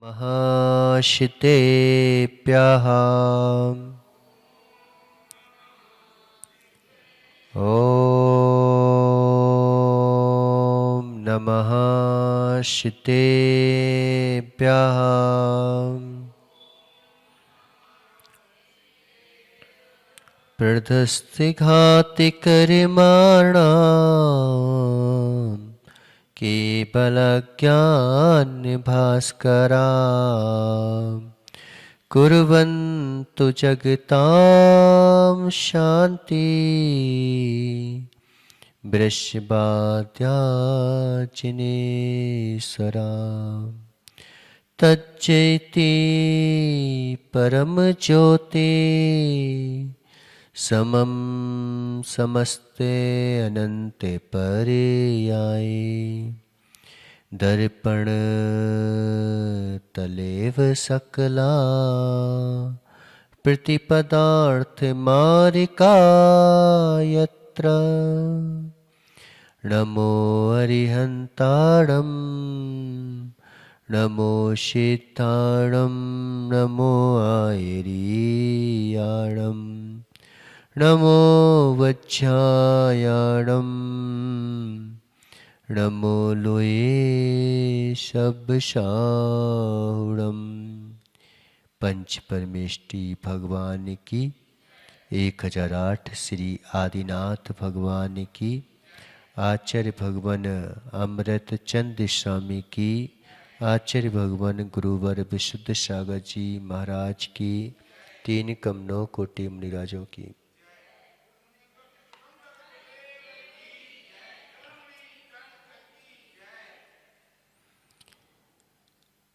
महाशितेभ्यः ॐ नमः शितेभ्यः प्रदस्तिघातिकर्माणाम् केवलज्ञानभास्करा कुर्वन्तु जगतां शान्ति वृषभाद्याजिनेश्वरा तज्जयति परमज्योति समं समस्ते अनन्ते पर्याये दर्पण तलेव सकला प्रतिपदार्थ मारिका यत्र नमो अरिहन्ताणं नमो शीताणं नमो आयरीयाणं नमो वज्रायाणं नमो लोये शब्दशाहुणम्। पंच परमेष्टि भगवान की 1008 श्री आदिनाथ भगवान की आचार्य भगवान अमृत चंद स्वामी की आचार्य भगवान गुरुवर विशुद्ध सागर जी महाराज की 3 कमनों कोटि मुनिराजों की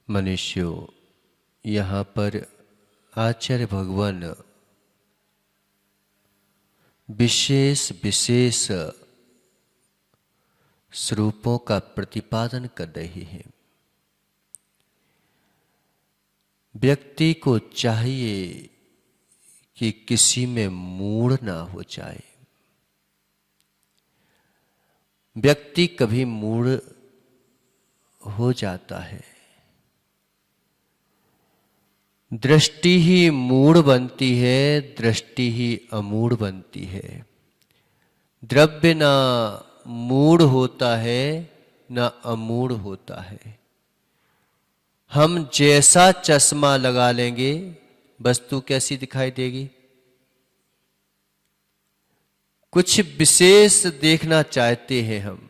मनुष्यों, यहाँ पर आचार्य भगवान विशेष विशेष स्वरूपों का प्रतिपादन कर रहे हैं। व्यक्ति को चाहिए कि किसी में मूढ़ ना हो जाए। व्यक्ति कभी मूढ़ हो जाता है, दृष्टि ही मूढ़ बनती है, दृष्टि ही अमूढ़ बनती है। द्रव्य ना मूढ़ होता है ना अमूढ़ होता है। हम जैसा चश्मा लगा लेंगे वस्तु कैसी दिखाई देगी। कुछ विशेष देखना चाहते हैं हम,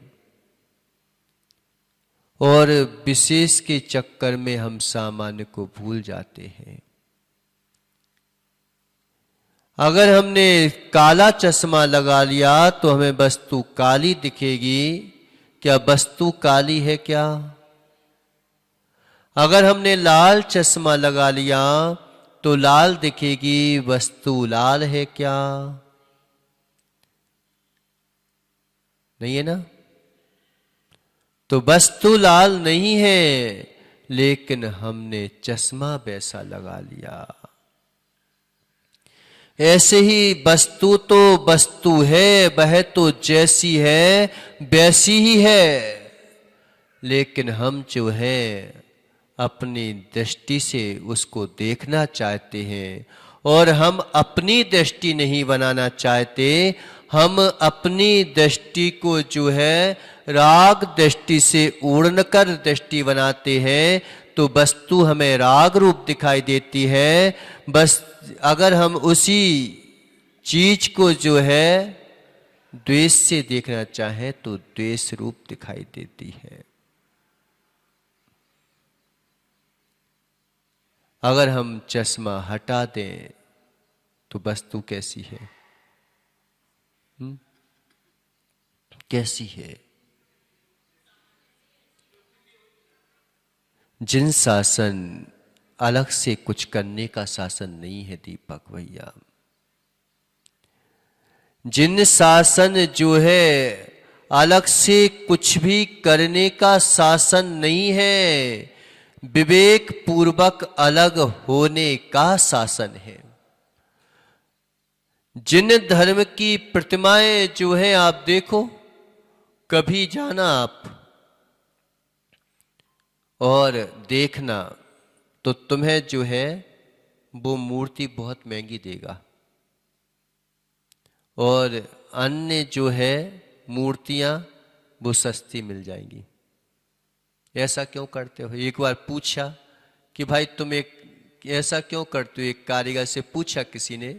और विशेष के चक्कर में हम सामान्य को भूल जाते हैं। अगर हमने काला चश्मा लगा लिया तो हमें वस्तु काली दिखेगी। क्या वस्तु काली है क्या? अगर हमने लाल चश्मा लगा लिया तो लाल दिखेगी, वस्तु लाल है क्या? नहीं है ना। तो वस्तु लाल नहीं है, लेकिन हमने चश्मा वैसा लगा लिया। ऐसे ही वस्तु तो वस्तु है, वह तो जैसी है वैसी ही है, लेकिन हम जो है अपनी दृष्टि से उसको देखना चाहते हैं। और हम अपनी दृष्टि नहीं बनाना चाहते, हम अपनी दृष्टि को जो है राग दृष्टि से उड़न कर दृष्टि बनाते हैं, तो वस्तु हमें राग रूप दिखाई देती है। बस अगर हम उसी चीज को जो है द्वेष से देखना चाहें तो द्वेष रूप दिखाई देती है। अगर हम चश्मा हटा दें तो वस्तु कैसी है? कैसी है? जिन शासन अलग से कुछ करने का शासन नहीं है दीपक भैया, जिन शासन जो है अलग से कुछ भी करने का शासन नहीं है, विवेक पूर्वक अलग होने का शासन है। जिन धर्म की प्रतिमाएं जो है आप देखो, कभी जाना आप और देखना तो तुम्हें जो है वो मूर्ति बहुत महंगी देगा, और अन्य जो है मूर्तियां वो सस्ती मिल जाएंगी। ऐसा क्यों करते हो? एक बार पूछा कि भाई तुम ऐसा क्यों करते हो? एक कारीगर से पूछा किसी ने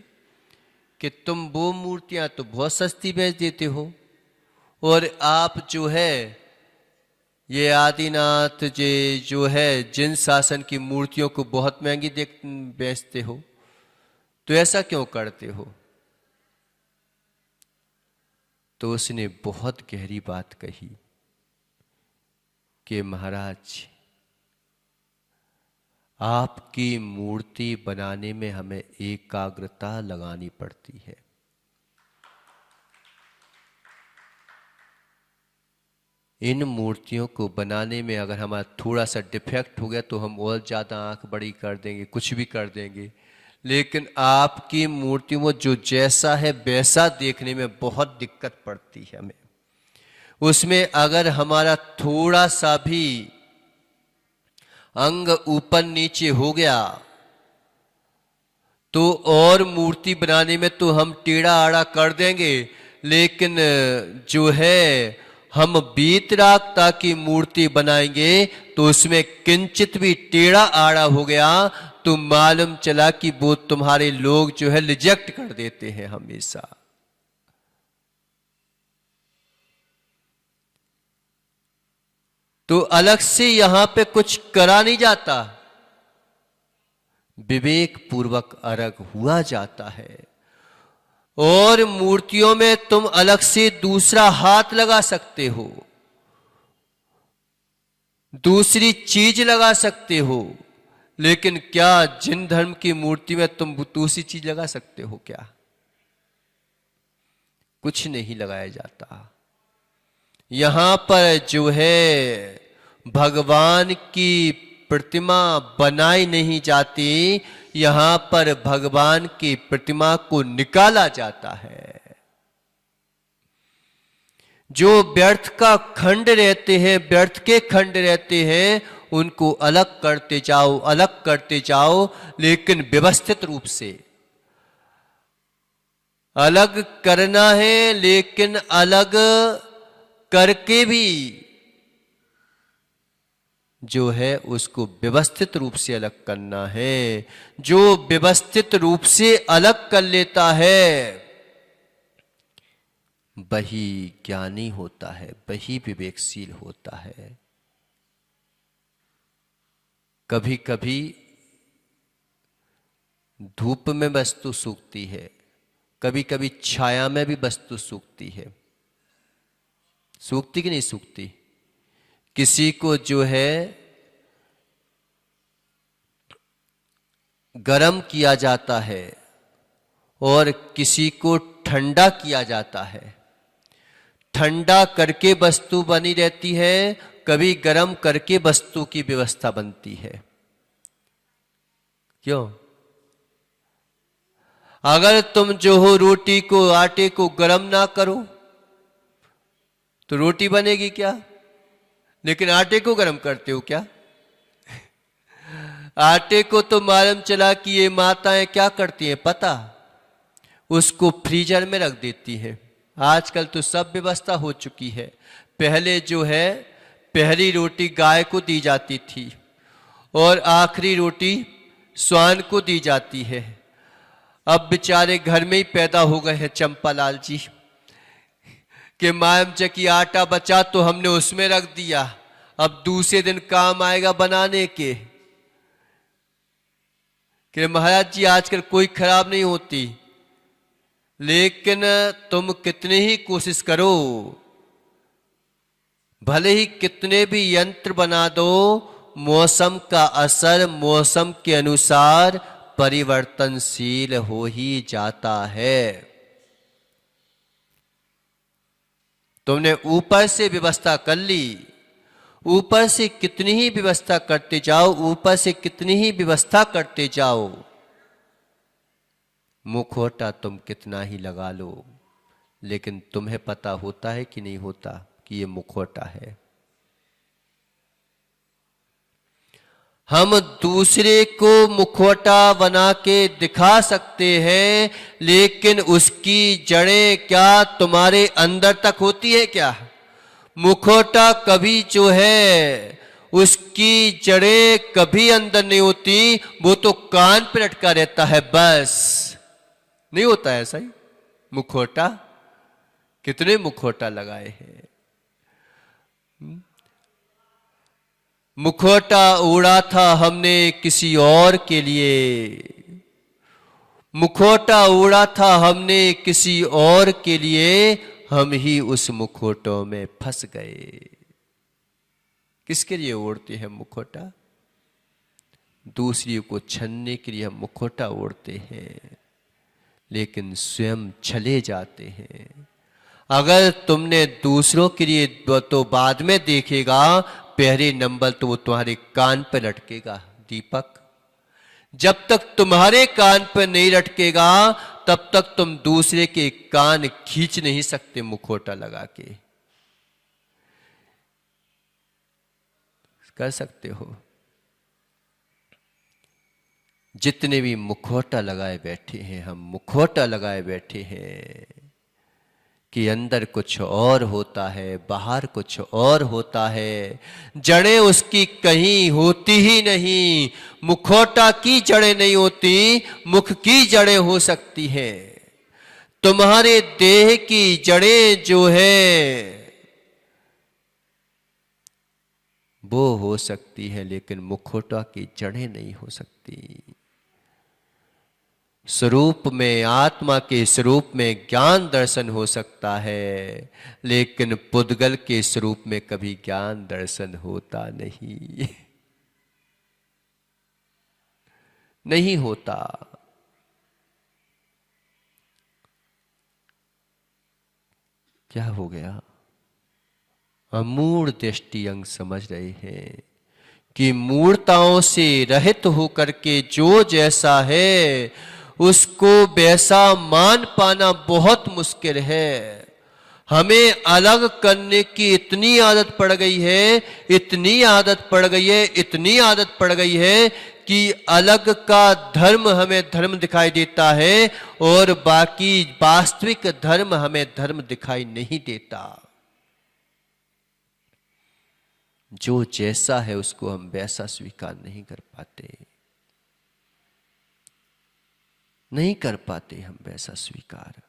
कि तुम वो मूर्तियां तो बहुत सस्ती बेच देते हो, और आप जो है ये आदिनाथ जी जो है जिन शासन की मूर्तियों को बहुत महंगी बेचते हो, तो ऐसा क्यों करते हो? तो उसने बहुत गहरी बात कही कि महाराज, आपकी मूर्ति बनाने में हमें एकाग्रता लगानी पड़ती है। इन मूर्तियों को बनाने में अगर हमारा थोड़ा सा डिफेक्ट हो गया तो हम और ज़्यादा आंख बड़ी कर देंगे, कुछ भी कर देंगे, लेकिन आपकी मूर्ति में जो जैसा है वैसा देखने में बहुत दिक्कत पड़ती है हमें। उसमें अगर हमारा थोड़ा सा भी अंग ऊपर नीचे हो गया तो और मूर्ति बनाने में तो हम टेढ़ा आड़ा कर देंगे, लेकिन जो है हम वीतरागता की मूर्ति बनाएंगे तो उसमें किंचित भी टेढ़ा आड़ा हो गया तो मालूम चला कि वो तुम्हारे लोग जो है रिजेक्ट कर देते हैं हमेशा। तो अलग से यहां पे कुछ करा नहीं जाता, विवेक पूर्वक अर्घ हुआ जाता है। और मूर्तियों में तुम अलग से दूसरा हाथ लगा सकते हो, दूसरी चीज लगा सकते हो, लेकिन क्या जिन धर्म की मूर्ति में तुम दूसरी चीज लगा सकते हो? क्या? कुछ नहीं लगाया जाता। यहां पर जो है भगवान की प्रतिमा बनाई नहीं जाती, यहां पर भगवान की प्रतिमा को निकाला जाता है। जो व्यर्थ का खंड रहते हैं, व्यर्थ के खंड रहते हैं, उनको अलग करते जाओ, अलग करते जाओ, लेकिन व्यवस्थित रूप से अलग करना है, लेकिन अलग करके भी जो है उसको व्यवस्थित रूप से अलग करना है। जो व्यवस्थित रूप से अलग कर लेता है वही ज्ञानी होता है, वही विवेकशील होता है। कभी कभी धूप में वस्तु सूखती है, कभी कभी छाया में भी वस्तु सूखती है। सूखती कि नहीं सूखती? किसी को जो है गरम किया जाता है और किसी को ठंडा किया जाता है। ठंडा करके वस्तु बनी रहती है, कभी गरम करके वस्तु की व्यवस्था बनती है। क्यों? अगर तुम जो हो रोटी को, आटे को गरम ना करो तो रोटी बनेगी क्या? लेकिन आटे को गरम करते हो क्या? आटे को तो मालूम चला कि ये माताएं क्या करती हैं पता? उसको फ्रीजर में रख देती हैं। आजकल तो सब व्यवस्था हो चुकी है। पहले जो है पहली रोटी गाय को दी जाती थी और आखिरी रोटी स्वान को दी जाती है। अब बेचारे घर में ही पैदा हो गए हैं चंपालाल जी कि मायम चकी आटा बचा तो हमने उसमें रख दिया, अब दूसरे दिन काम आएगा बनाने के। कि महाराज जी आजकल कोई खराब नहीं होती, लेकिन तुम कितने ही कोशिश करो, भले ही कितने भी यंत्र बना दो, मौसम का असर मौसम के अनुसार परिवर्तनशील हो ही जाता है। तुमने ऊपर से व्यवस्था कर ली, ऊपर से कितनी ही व्यवस्था करते जाओ, ऊपर से कितनी ही व्यवस्था करते जाओ, मुखौटा तुम कितना ही लगा लो, लेकिन तुम्हें पता होता है कि नहीं होता कि ये मुखौटा है। हम दूसरे को मुखौटा बना के दिखा सकते हैं, लेकिन उसकी जड़ें क्या तुम्हारे अंदर तक होती है क्या? मुखौटा कभी जो है उसकी जड़ें कभी अंदर नहीं होती, वो तो कान पे लटका रहता है बस। नहीं होता है ऐसा ही? मुखौटा, कितने मुखौटा लगाए हैं। मुखौटा ओढ़ा था हमने किसी और के लिए, मुखौटा ओढ़ा था हमने किसी और के लिए, हम ही उस मुखौटों में फंस गए। किसके लिए ओढ़ते हैं मुखौटा? दूसरी को छलने के लिए हम मुखौटा ओढ़ते हैं, लेकिन स्वयं छले जाते हैं। अगर तुमने दूसरों के लिए तो बाद में देखेगा, पहले नंबर तो वो तुम्हारे कान पर लटकेगा दीपक। जब तक तुम्हारे कान पर नहीं लटकेगा तब तक तुम दूसरे के कान खींच नहीं सकते मुखौटा लगा के। कर सकते हो? जितने भी मुखौटा लगाए बैठे हैं, हम मुखौटा लगाए बैठे हैं कि अंदर कुछ और होता है, बाहर कुछ और होता है। जड़ें उसकी कहीं होती ही नहीं। मुखौटा की जड़ें नहीं होती, मुख की जड़ें हो सकती हैं। तुम्हारे देह की जड़ें जो है वो हो सकती है, लेकिन मुखौटा की जड़ें नहीं हो सकती। स्वरूप में, आत्मा के स्वरूप में ज्ञान दर्शन हो सकता है, लेकिन पुद्गल के स्वरूप में कभी ज्ञान दर्शन होता नहीं। नहीं होता। क्या हो गया? अमूढ़ दृष्टि अंग समझ रहे हैं कि मूर्ताओं से रहित होकर के जो जैसा है उसको वैसा मान पाना बहुत मुश्किल है। हमें अलग करने की इतनी आदत पड़ गई है, इतनी आदत पड़ गई है, इतनी आदत पड़ गई है कि अलग का धर्म हमें धर्म दिखाई देता है और बाकी वास्तविक धर्म हमें धर्म दिखाई नहीं देता। जो जैसा है उसको हम वैसा स्वीकार नहीं कर पाते, नहीं कर पाते हम वैसा स्वीकार।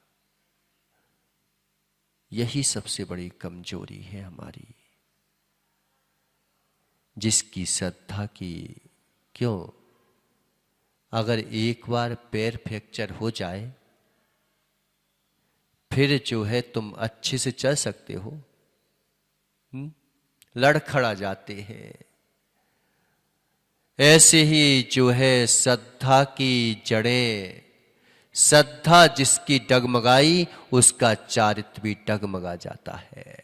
यही सबसे बड़ी कमजोरी है हमारी, जिसकी श्रद्धा की क्यों, अगर एक बार पैर फ्रैक्चर हो जाए फिर जो है तुम अच्छे से चल सकते हो? लड़खड़ा जाते हैं। ऐसे ही जो है श्रद्धा की जड़ें, श्रद्धा जिसकी डगमगाई उसका चारित्र भी डगमगा जाता है।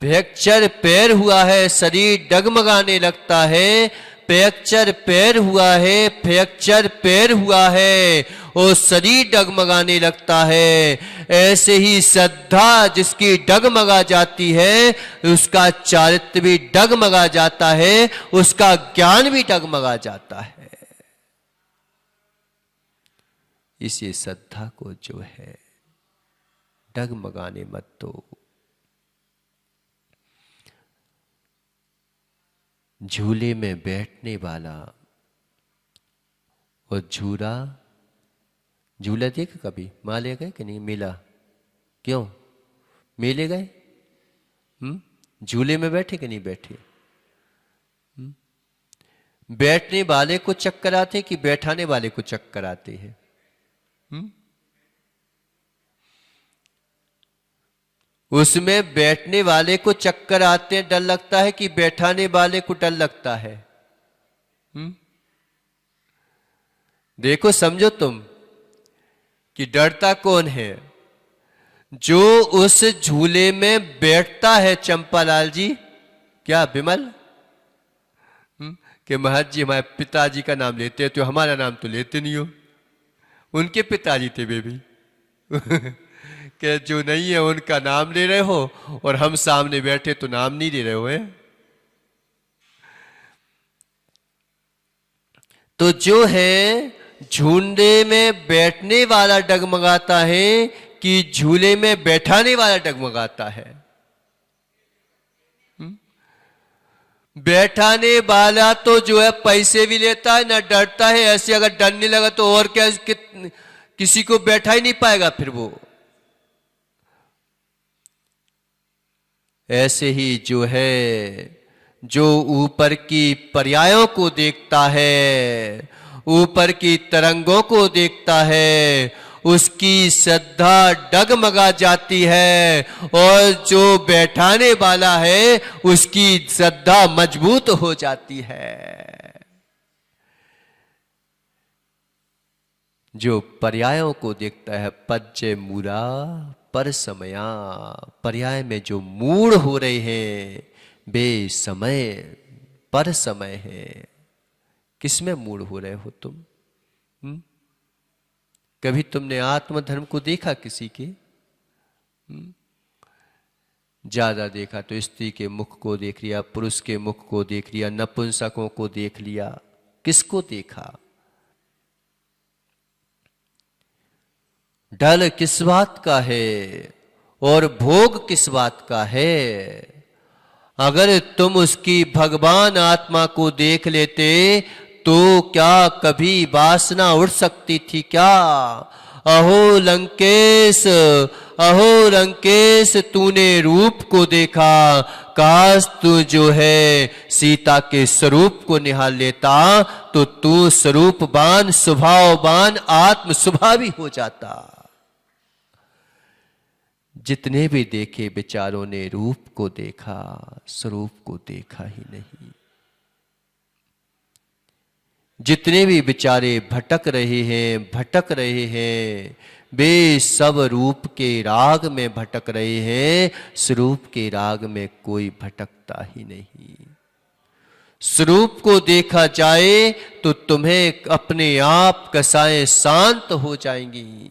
फ्रैक्चर पैर हुआ है, शरीर डगमगाने लगता है। फ्रैक्चर पैर हुआ है, फ्रैक्चर पैर हुआ है और शरीर डगमगाने लगता है। ऐसे ही श्रद्धा जिसकी डगमगा जाती है उसका चारित्र भी डगमगा जाता है, उसका ज्ञान भी डगमगा जाता है। इसी श्रद्धा को जो है डगमगाने मत दो। झूले में बैठने वाला और झूला देख कभी माले गए कि नहीं? मेला क्यों? मेले गए? झूले में बैठे कि नहीं बैठे? बैठने वाले को चक्कर आते कि बैठाने वाले को चक्कर आते हैं? उसमें बैठने वाले को चक्कर आते हैं, डर लगता है कि बैठाने वाले को डर लगता है? देखो समझो तुम कि डरता कौन है? जो उस झूले में बैठता है। चंपालाल जी, क्या विमल कि महज जी हमारे पिताजी का नाम लेते हैं तो हमारा नाम तो लेते नहीं हो। उनके पिताजी थे वे भी कि जो नहीं है उनका नाम ले रहे हो और हम सामने बैठे तो नाम नहीं ले रहे हो। तो जो है झूले में बैठने वाला डगमगाता है कि झूले में बैठाने वाला डगमगाता है? बैठाने वाला तो जो है पैसे भी लेता है ना डरता है। ऐसे अगर डरने लगा तो और क्या किसी को बैठा ही नहीं पाएगा फिर वो। ऐसे ही जो है जो ऊपर की पर्यायों को देखता है, ऊपर की तरंगों को देखता है, उसकी श्रद्धा डगमगा जाती है और जो बैठाने वाला है उसकी श्रद्धा मजबूत हो जाती है। जो पर्यायों को देखता है, पज्जे मूरा पर समया, पर्याय में जो मूड हो रहे हैं बेसमय पर समय है। किसमें मूड हो रहे हो तुम? कभी तुमने आत्मधर्म को देखा किसी के? ज्यादा देखा तो स्त्री के मुख को देख लिया, पुरुष के मुख को देख लिया, नपुंसकों को देख लिया। किसको देखा? डर किस बात का है और भोग किस बात का है? अगर तुम उसकी भगवान आत्मा को देख लेते तो क्या कभी वासना उठ सकती थी क्या? अहो लंकेश, अहो लंकेश, तूने रूप को देखा, काश तू जो है सीता के स्वरूप को निहाल लेता तो तू स्वरूपवान, स्वभाववान, आत्म स्वभावी हो जाता। जितने भी देखे बेचारों ने रूप को देखा, स्वरूप को देखा ही नहीं। जितने भी बेचारे भटक रहे हैं वे सब रूप के राग में भटक रहे हैं, स्वरूप के राग में कोई भटकता ही नहीं। स्वरूप को देखा जाए तो तुम्हें अपने आप कसाएं शांत हो जाएंगी।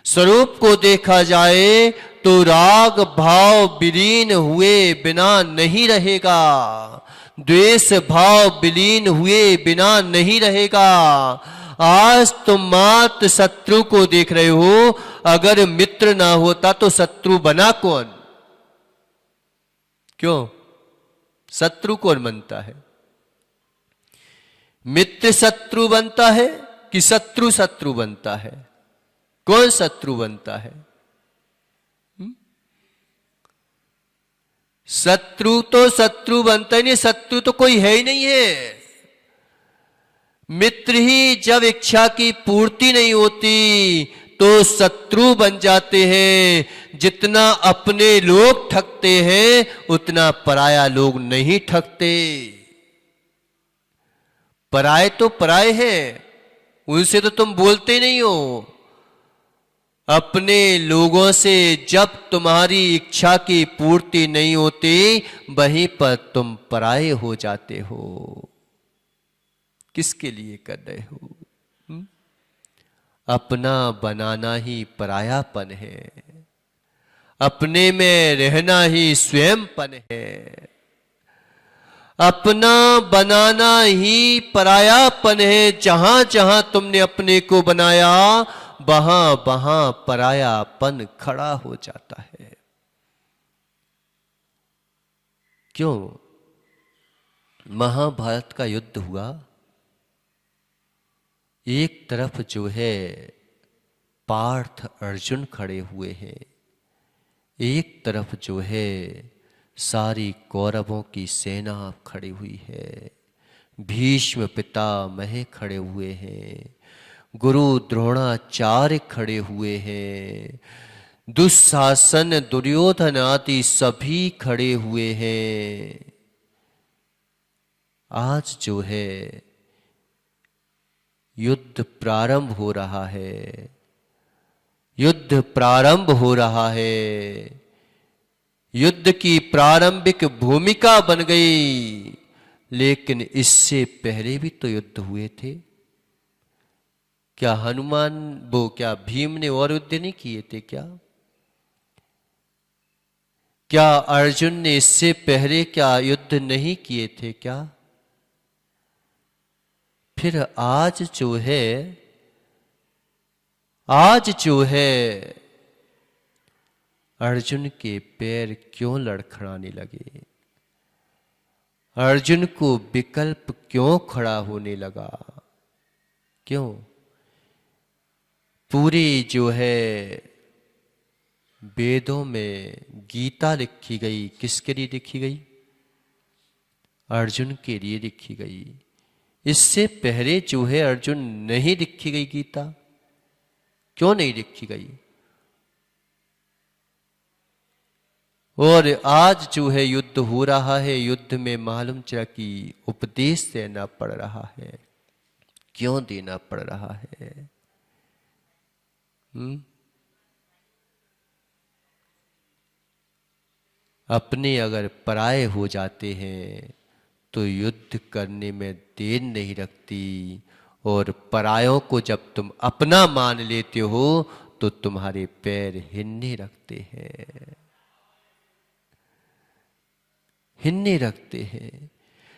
स्वरूप को देखा जाए तो राग भाव विलीन हुए बिना नहीं रहेगा, द्वेष भाव विलीन हुए बिना नहीं रहेगा। आज तुम मात्र शत्रु को देख रहे हो, अगर मित्र ना होता तो शत्रु बना कौन? क्यों? शत्रु कौन बनता है? मित्र शत्रु बनता है कि शत्रु शत्रु बनता है? कौन शत्रु बनता है? शत्रु तो शत्रु बनता ही नहीं, शत्रु तो कोई है ही नहीं है। मित्र ही जब इच्छा की पूर्ति नहीं होती तो शत्रु बन जाते हैं। जितना अपने लोग ठगते हैं उतना पराया लोग नहीं ठगते। पराये तो पराये हैं, उनसे तो तुम बोलते नहीं हो। अपने लोगों से जब तुम्हारी इच्छा की पूर्ति नहीं होती वहीं पर तुम पराये हो जाते हो। किसके लिए कर रहे हो? अपना बनाना ही परायापन है, अपने में रहना ही स्वयंपन है। अपना बनाना ही परायापन है। जहां जहां तुमने अपने को बनाया वहां वहां परायापन खड़ा हो जाता है। क्यों? महाभारत का युद्ध हुआ, एक तरफ जो है पार्थ अर्जुन खड़े हुए हैं, एक तरफ जो है सारी कौरवों की सेना खड़ी हुई है। भीष्म पितामह खड़े हुए हैं, गुरु द्रोणाचार्य खड़े हुए हैं, दुशासन दुर्योधन आदि सभी खड़े हुए हैं। आज जो है युद्ध प्रारंभ हो रहा है, युद्ध प्रारंभ हो रहा है। युद्ध की प्रारंभिक भूमिका बन गई, लेकिन इससे पहले भी तो युद्ध हुए थे। क्या क्या भीम ने और युद्ध नहीं किए थे क्या? क्या अर्जुन ने इससे पहले क्या युद्ध नहीं किए थे क्या? फिर आज जो है अर्जुन के पैर क्यों लड़खड़ाने लगे? अर्जुन को विकल्प क्यों खड़ा होने लगा? क्यों? पूरी जो है वेदों में गीता लिखी गई, किसके लिए लिखी गई? अर्जुन के लिए लिखी गई। इससे पहले जो है अर्जुन नहीं लिखी गई गीता। क्यों नहीं लिखी गई? और आज जो है युद्ध हो रहा है, युद्ध में मालूम चला कि उपदेश देना पड़ रहा है। क्यों देना पड़ रहा है? अपने अगर पराये हो जाते हैं तो युद्ध करने में देर नहीं लगती, और परायों को जब तुम अपना मान लेते हो तो तुम्हारे पैर हिलने लगते हैं, हिलने लगते हैं।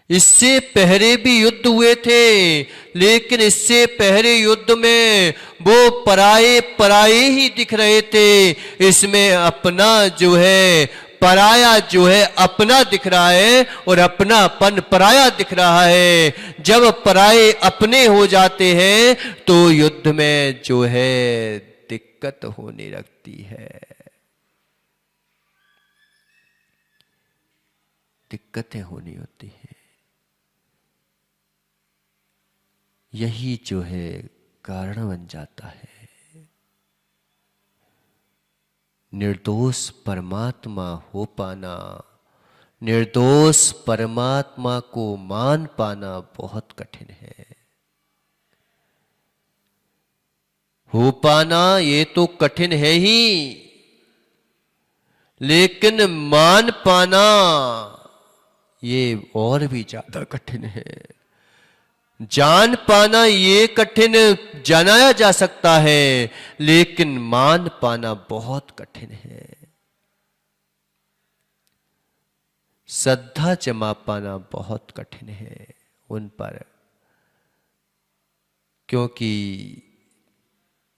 इससे पहले भी युद्ध हुए थे, लेकिन इससे पहले युद्ध में वो पराये पराये ही दिख रहे थे। इसमें अपना जो है पराया जो है अपना दिख रहा है, और अपनापन पराया दिख रहा है। जब पराये अपने हो जाते हैं तो युद्ध में जो है दिक्कत होने लगती है, दिक्कतें होनी होती हैं। यही जो है कारण बन जाता है। निर्दोष परमात्मा हो पाना, निर्दोष परमात्मा को मान पाना बहुत कठिन है। हो पाना ये तो कठिन है ही, लेकिन मान पाना ये और भी ज्यादा कठिन है। जान पाना ये कठिन जानाया जा सकता है, लेकिन मान पाना बहुत कठिन है। श्रद्धा जमा पाना बहुत कठिन है उन पर, क्योंकि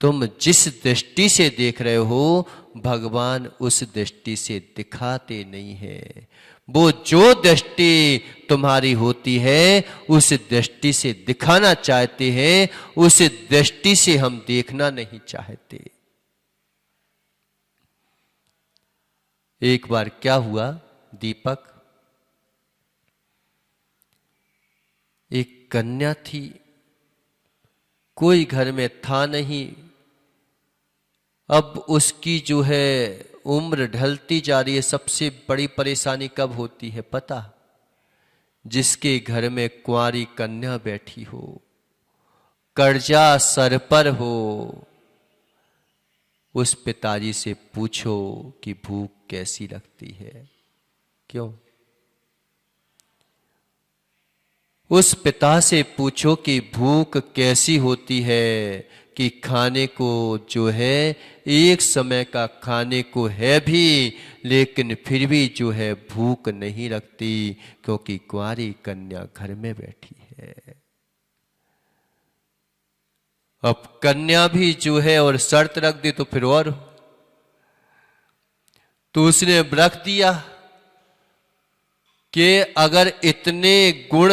तुम जिस दृष्टि से देख रहे हो भगवान उस दृष्टि से दिखाते नहीं है। वो जो दृष्टि तुम्हारी होती है उस दृष्टि से दिखाना चाहते हैं, उस दृष्टि से हम देखना नहीं चाहते। एक बार क्या हुआ दीपक, एक कन्या थी, कोई घर में था नहीं। अब उसकी जो है उम्र ढलती जा रही है। सबसे बड़ी परेशानी कब होती है पता? जिसके घर में कुंवारी कन्या बैठी हो, कर्जा सर पर हो। उस पिताजी से पूछो कि भूख कैसी लगती है। क्यों? उस पिता से पूछो कि भूख कैसी होती है, कि खाने को जो है एक समय का खाने को है भी, लेकिन फिर भी जो है भूख नहीं लगती, क्योंकि कुंवारी कन्या घर में बैठी है। अब कन्या भी जो है और शर्त रख दी तो फिर और, तो उसने रख दिया कि अगर इतने गुण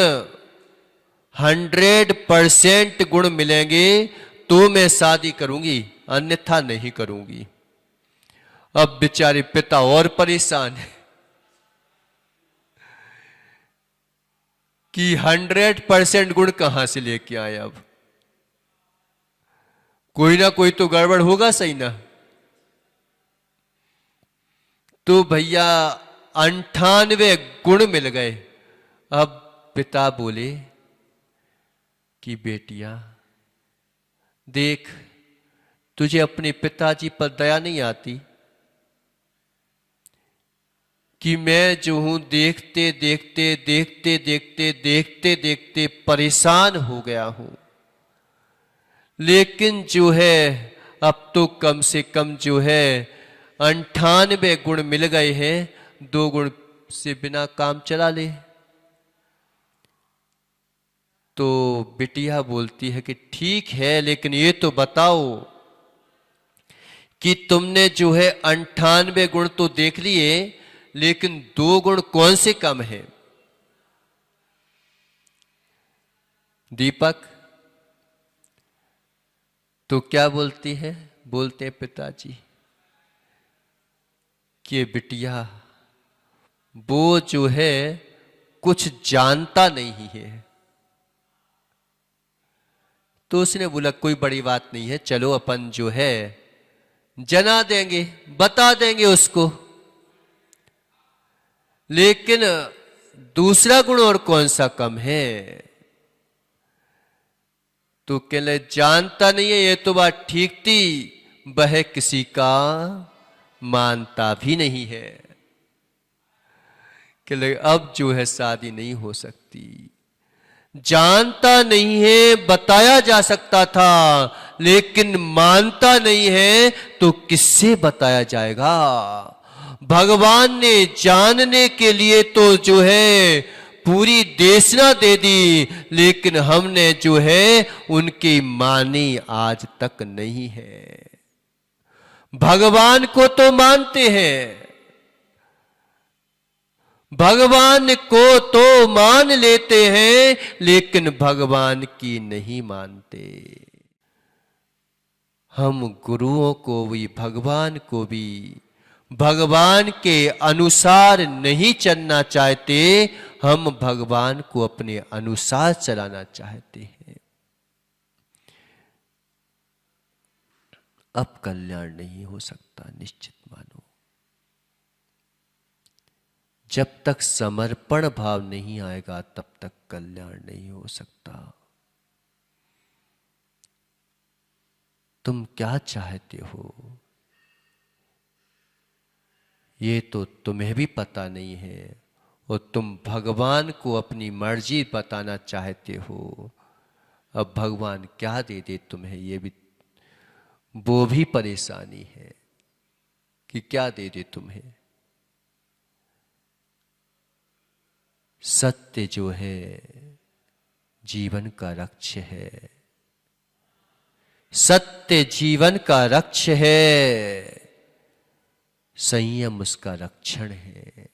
100% गुण मिलेंगे तो मैं शादी करूंगी, अन्यथा नहीं करूंगी। अब बेचारे पिता और परेशान है कि 100% गुण कहां से लेके आए। अब कोई ना कोई तो गड़बड़ होगा, सही ना? तो भैया 98 गुण मिल गए। अब पिता बोले कि बेटिया देख, तुझे अपने पिताजी पर दया नहीं आती कि मैं जो हूं देखते देखते देखते देखते देखते देखते परेशान हो गया हूं, लेकिन जो है अब तो कम से कम जो है 98 गुण मिल गए हैं, 2 गुण से बिना काम चला ले। तो बिटिया बोलती है कि ठीक है, लेकिन ये तो बताओ कि तुमने जो है 98 गुण तो देख लिए, लेकिन 2 गुण कौन से कम है? दीपक तो क्या बोलती है? बोलते हैं पिताजी कि बिटिया वो जो है कुछ जानता नहीं है। तो उसने बोला कोई बड़ी बात नहीं है, चलो अपन जो है जना देंगे, बता देंगे उसको। लेकिन दूसरा गुण और कौन सा कम है? तो कहले जानता नहीं है, ये तो बात ठीक थी, वह किसी का मानता भी नहीं है। कहले अब जो है शादी नहीं हो सकती। जानता नहीं है बताया जा सकता था, लेकिन मानता नहीं है तो किससे बताया जाएगा? भगवान ने जानने के लिए तो जो है पूरी देशना दे दी, लेकिन हमने जो है उनकी मानी आज तक नहीं है। भगवान को तो मानते हैं, भगवान को तो मान लेते हैं, लेकिन भगवान की नहीं मानते। हम गुरुओं को भी भगवान को भी भगवान के अनुसार नहीं चलना चाहते, हम भगवान को अपने अनुसार चलाना चाहते हैं। अब कल्याण नहीं हो सकता, निश्चित मानो। जब तक समर्पण भाव नहीं आएगा तब तक कल्याण नहीं हो सकता। तुम क्या चाहते हो ये तो तुम्हें भी पता नहीं है, और तुम भगवान को अपनी मर्जी बताना चाहते हो। अब भगवान क्या दे दे तुम्हें, ये भी वो भी परेशानी है कि क्या दे दे तुम्हें। सत्य जो है जीवन का लक्ष्य है, सत्य जीवन का लक्ष्य है, संयम उसका रक्षण है।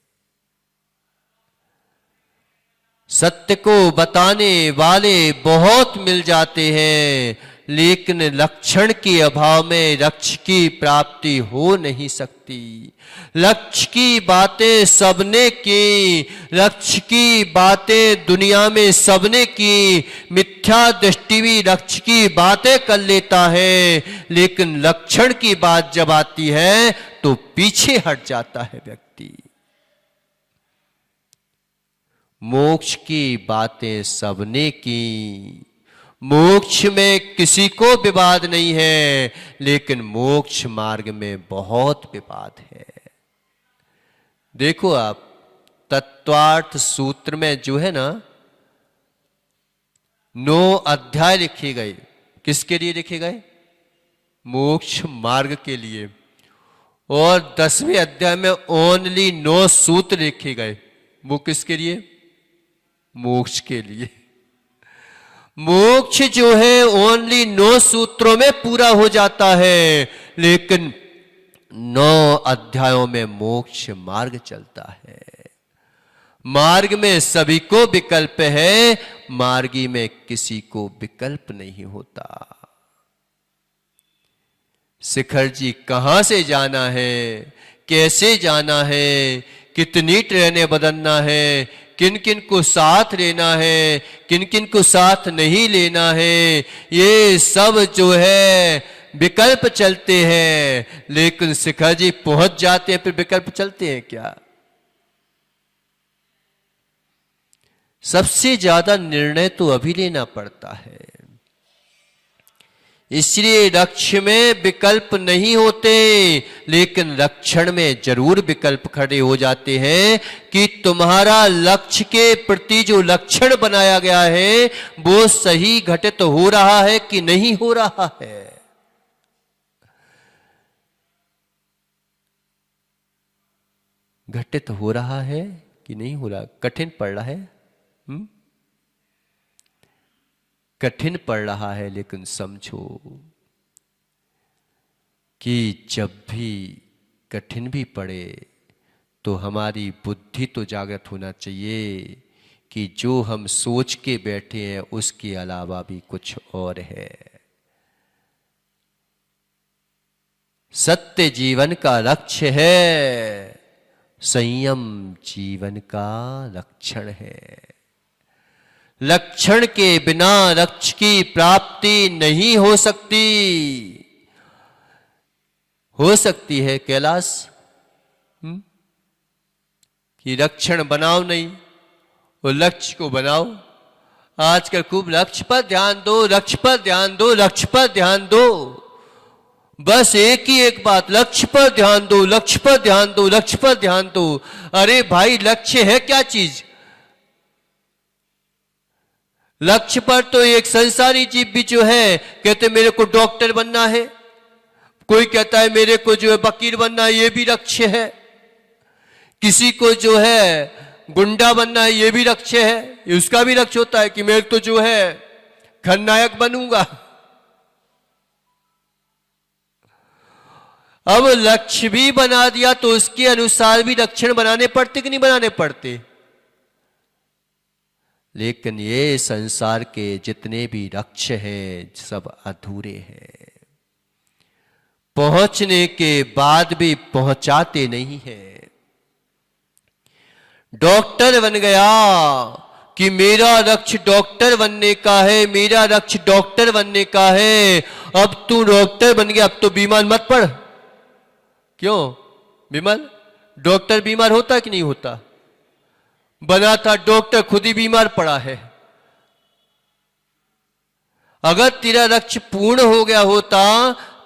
सत्य को बताने वाले बहुत मिल जाते हैं, लेकिन लक्षण के अभाव में लक्ष्य की प्राप्ति हो नहीं सकती। लक्ष्य की बातें सबने की, लक्ष्य की बातें दुनिया में सबने की, मिथ्या दृष्टि भी लक्ष्य की बातें कर लेता है, लेकिन लक्षण की बात जब आती है तो पीछे हट जाता है व्यक्ति। मोक्ष की बातें सबने की, मोक्ष में किसी को विवाद नहीं है, लेकिन मोक्ष मार्ग में बहुत विवाद है। देखो आप तत्वार्थ सूत्र में जो है ना 9 अध्याय लिखे गए, किसके लिए लिखे गए? मोक्ष मार्ग के लिए। और 10वें अध्याय में ओनली 9 सूत्र लिखे गए, वो किसके लिए? मोक्ष के लिए। मोक्ष जो है ओनली 9 सूत्रों में पूरा हो जाता है, लेकिन 9 अध्यायों में मोक्ष मार्ग चलता है। मार्ग में सभी को विकल्प है, मार्गी में किसी को विकल्प नहीं होता। शिखर जी कहां से जाना है, कैसे जाना है, कितनी ट्रेनें बदलना है, किन किन को साथ लेना है, किन किन को साथ नहीं लेना है, ये सब जो है विकल्प चलते हैं। लेकिन शिखर जी पहुंच जाते हैं, फिर विकल्प चलते हैं क्या? सबसे ज्यादा निर्णय तो अभी लेना पड़ता है। इसलिए लक्ष्य में विकल्प नहीं होते, लेकिन लक्षण में जरूर विकल्प खड़े हो जाते हैं कि तुम्हारा लक्ष्य के प्रति जो लक्षण बनाया गया है वो सही घटित हो रहा है कि नहीं हो रहा है। घटित हो रहा है कि नहीं हो रहा, कठिन पड़ रहा है। कठिन पड़ रहा है, लेकिन समझो कि जब भी कठिन भी पड़े तो हमारी बुद्धि तो जागृत होना चाहिए कि जो हम सोच के बैठे हैं उसके अलावा भी कुछ और है। सत्य जीवन का लक्ष्य है, संयम जीवन का लक्षण है। लक्षण के बिना लक्ष्य की प्राप्ति नहीं हो सकती। हो सकती है कैलाश कि लक्षण बनाओ नहीं और लक्ष्य को बनाओ। आजकल खूब लक्ष्य पर ध्यान दो, लक्ष्य पर ध्यान दो, लक्ष्य पर ध्यान दो। बस एक ही एक बात, लक्ष्य पर ध्यान दो, लक्ष्य पर ध्यान दो, लक्ष्य पर ध्यान दो। अरे भाई लक्ष्य है क्या चीज? लक्ष्य पर तो एक संसारी जीव भी जो है कहते मेरे को डॉक्टर बनना है, कोई कहता है मेरे को जो है वकील बनना है, ये भी लक्ष्य है। किसी को जो है गुंडा बनना है, ये भी लक्ष्य है। उसका भी लक्ष्य होता है कि मैं तो जो है खलनायक बनूंगा। अब लक्ष्य भी बना दिया तो उसके अनुसार भी लक्षण बनाने पड़ते कि नहीं बनाने पड़ते? लेकिन ये संसार के जितने भी लक्ष्य हैं सब अधूरे हैं, पहुंचने के बाद भी पहुंचाते नहीं हैं। डॉक्टर बन गया कि मेरा लक्ष्य डॉक्टर बनने का है, मेरा लक्ष्य डॉक्टर बनने का है। अब तू डॉक्टर बन गया, अब तो बीमार मत पड़। क्यों बीमार? डॉक्टर बीमार होता कि नहीं होता? बना था डॉक्टर, खुद ही बीमार पड़ा है। अगर तेरा लक्ष्य पूर्ण हो गया होता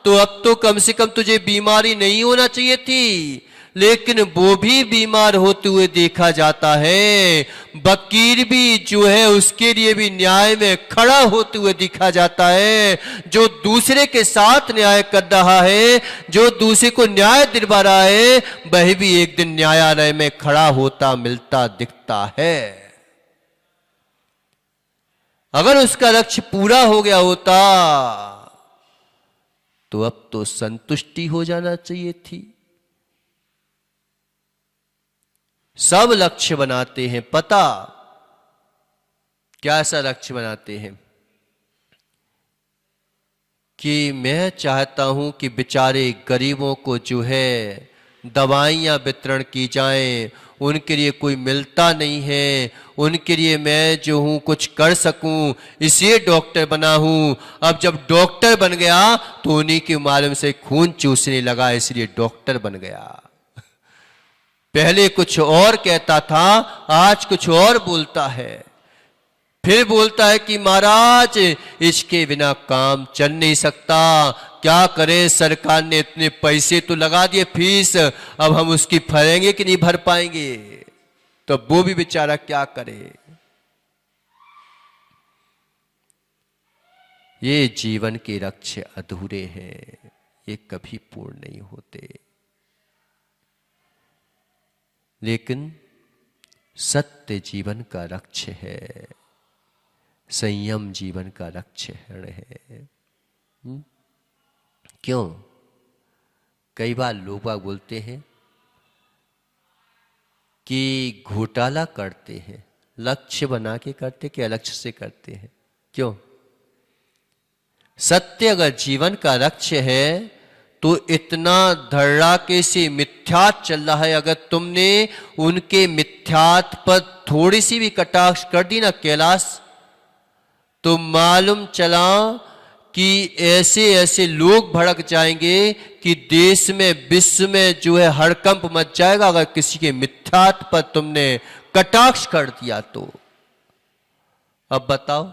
तो अब तो कम से कम तुझे बीमारी नहीं होना चाहिए थी, लेकिन वो भी बीमार होते हुए देखा जाता है। वकील भी जो है उसके लिए भी न्याय में खड़ा होते हुए देखा जाता है। जो दूसरे के साथ न्याय कर रहा है, जो दूसरे को न्याय दिलवा रहा है, वह भी एक दिन न्यायालय में खड़ा होता मिलता दिखता है। अगर उसका लक्ष्य पूरा हो गया होता तो अब तो संतुष्टि हो जाना चाहिए थी। सब लक्ष्य बनाते हैं, पता क्या सा लक्ष्य बनाते हैं कि मैं चाहता हूं कि बेचारे गरीबों को जो है दवाइयां वितरण की जाएं, उनके लिए कोई मिलता नहीं है, उनके लिए मैं जो हूं कुछ कर सकूं, इसलिए डॉक्टर बना हूं। अब जब डॉक्टर बन गया तो उन्हीं के मालूम से खून चूसने लगा, इसलिए डॉक्टर बन गया। पहले कुछ और कहता था, आज कुछ और बोलता है। फिर बोलता है कि महाराज इसके बिना काम चल नहीं सकता, क्या करें, सरकार ने इतने पैसे तो लगा दिए फीस, अब हम उसकी भरेंगे कि नहीं भर पाएंगे, तो वो भी बेचारा क्या करे। ये जीवन के लक्ष्य अधूरे हैं, ये कभी पूर्ण नहीं होते। लेकिन सत्य जीवन का लक्ष्य है, संयम जीवन का लक्ष्य है। क्यों? कई बार लोग बोलते हैं कि घोटाला करते हैं, लक्ष्य बना के करते कि अलक्ष्य से करते हैं? क्यों? सत्य अगर जीवन का लक्ष्य है तो इतना धड़ाके से मिथ्यात चल रहा है, अगर तुमने उनके मिथ्यात पर थोड़ी सी भी कटाक्ष कर दी ना कैलाश, तो मालूम चला कि ऐसे ऐसे लोग भड़क जाएंगे कि देश में विश्व में जो है हड़कंप मच जाएगा अगर किसी के मिथ्यात पर तुमने कटाक्ष कर दिया तो। अब बताओ,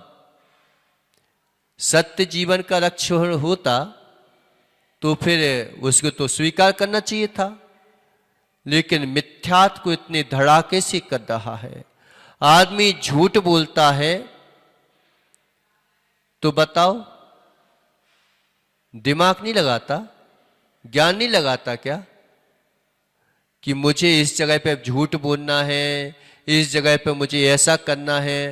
सत्य जीवन का लक्ष्य होता तो फिर उसको तो स्वीकार करना चाहिए था, लेकिन मिथ्यात को इतने धड़ाके से कर रहा है। आदमी झूठ बोलता है तो बताओ, दिमाग नहीं लगाता, ज्ञान नहीं लगाता क्या कि मुझे इस जगह पे झूठ बोलना है, इस जगह पे मुझे ऐसा करना है,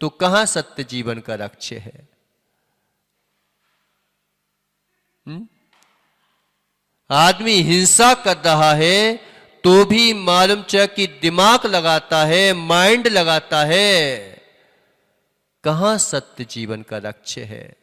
तो कहां सत्य जीवन का लक्ष्य है? आदमी हिंसा कर रहा है तो भी मालूम चल कि दिमाग लगाता है, माइंड लगाता है, कहां सत्य जीवन का लक्ष्य है?